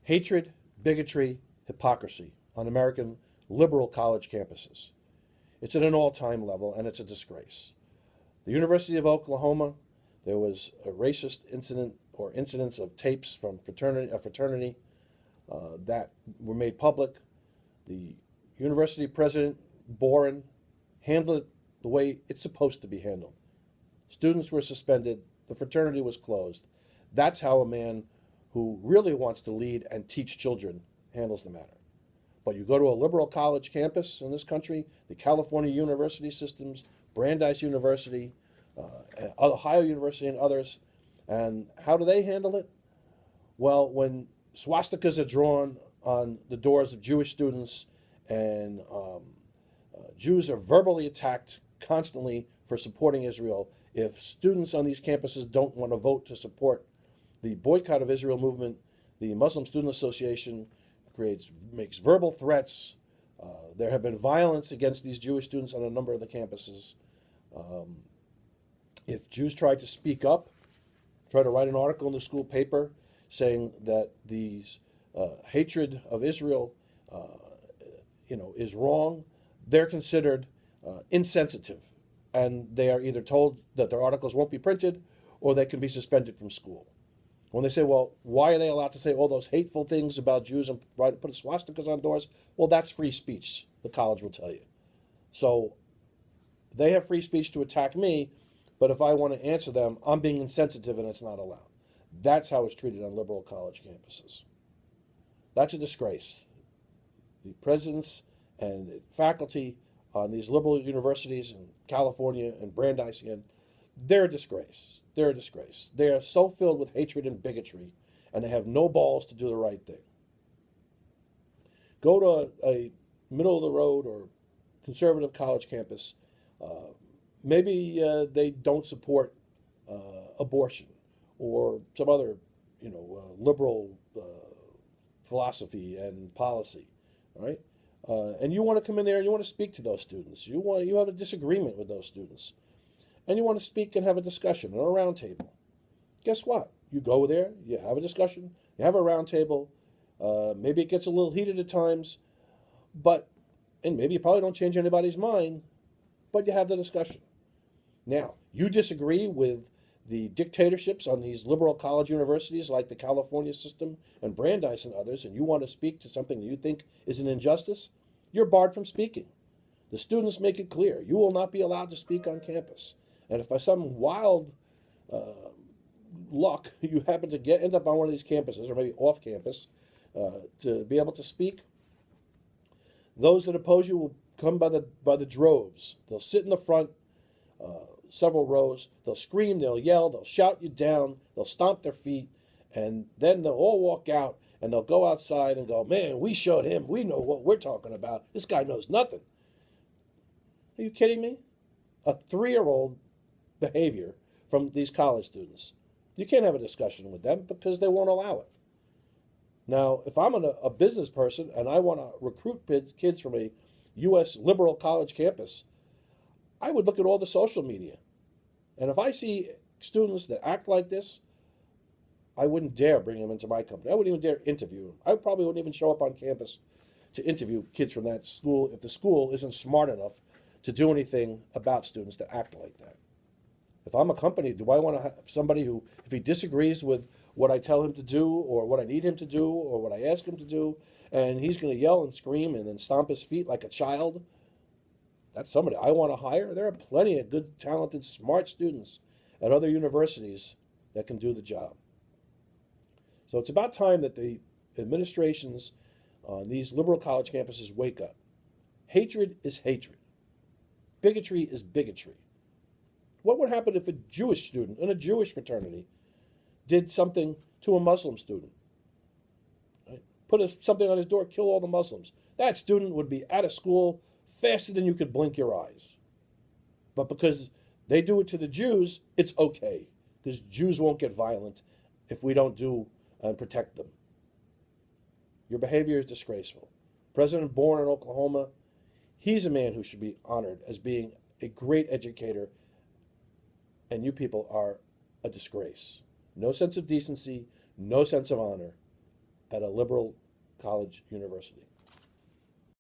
Hatred, bigotry, hypocrisy on American liberal college campuses. It's at an all-time level, and it's a disgrace. The University of Oklahoma, there was a racist incident or incidents of tapes from a fraternity that were made public. The university president, Boren, handled it the way it's supposed to be handled. Students were suspended. The fraternity was closed. That's how a man who really wants to lead and teach children handles the matter. But you go to a liberal college campus in this country, the California university systems, Brandeis University, Ohio University, and others, and how do they handle it? Well, when swastikas are drawn on the doors of Jewish students and Jews are verbally attacked constantly for supporting Israel, if students on these campuses don't want to vote to support the Boycott of Israel movement, the Muslim Student Association makes verbal threats. There have been violence against these Jewish students on a number of the campuses. If Jews try to speak up, try to write an article in the school paper saying that these hatred of Israel, is wrong, they're considered insensitive, and they are either told that their articles won't be printed, or they can be suspended from school. When they say, well, why are they allowed to say all those hateful things about Jews and put swastikas on doors? Well, that's free speech, the college will tell you. So they have free speech to attack me, but if I want to answer them, I'm being insensitive and it's not allowed. That's how it's treated on liberal college campuses. That's a disgrace. The presidents and faculty on these liberal universities in California and Brandeis again, they're a disgrace. They're a disgrace. They are so filled with hatred and bigotry, and they have no balls to do the right thing. Go to a middle-of-the-road or conservative college campus. Maybe they don't support abortion or some other, liberal philosophy and policy, all right? And you want to come in there and you want to speak to those students. You have a disagreement with those students, and you want to speak and have a discussion on a round table. Guess what? You go there, you have a discussion, you have a round table. Maybe it gets a little heated at times, and maybe you probably don't change anybody's mind, but you have the discussion. Now, you disagree with the dictatorships on these liberal college universities like the California system and Brandeis and others, and you want to speak to something that you think is an injustice, you're barred from speaking. The students make it clear you will not be allowed to speak on campus. And if by some wild luck you happen to end up on one of these campuses, or maybe off campus, to be able to speak, those that oppose you will come by the droves. They'll sit in the front, several rows. They'll scream, they'll yell, they'll shout you down, they'll stomp their feet, and then they'll all walk out and they'll go outside and go, man, we showed him. We know what we're talking about. This guy knows nothing. Are you kidding me? A 3-year-old behavior from these college students. You can't have a discussion with them because they won't allow it. Now, if I'm a business person and I want to recruit kids from a U.S. liberal college campus, I would look at all the social media. And if I see students that act like this, I wouldn't dare bring them into my company. I wouldn't even dare interview them. I probably wouldn't even show up on campus to interview kids from that school if the school isn't smart enough to do anything about students that act like that. If I'm a company, do I want to have somebody who, if he disagrees with what I tell him to do or what I need him to do or what I ask him to do, and he's going to yell and scream and then stomp his feet like a child? That's somebody I want to hire. There are plenty of good, talented, smart students at other universities that can do the job. So it's about time that the administrations on these liberal college campuses wake up. Hatred is hatred. Bigotry is bigotry. What would happen if a Jewish student in a Jewish fraternity did something to a Muslim student? Right? Put something on his door, kill all the Muslims. That student would be out of school faster than you could blink your eyes. But because they do it to the Jews, it's okay, because Jews won't get violent if we don't do and protect them. Your behavior is disgraceful. President Boren in Oklahoma, he's a man who should be honored as being a great educator, and you people are a disgrace. No sense of decency, no sense of honor. at a liberal college university.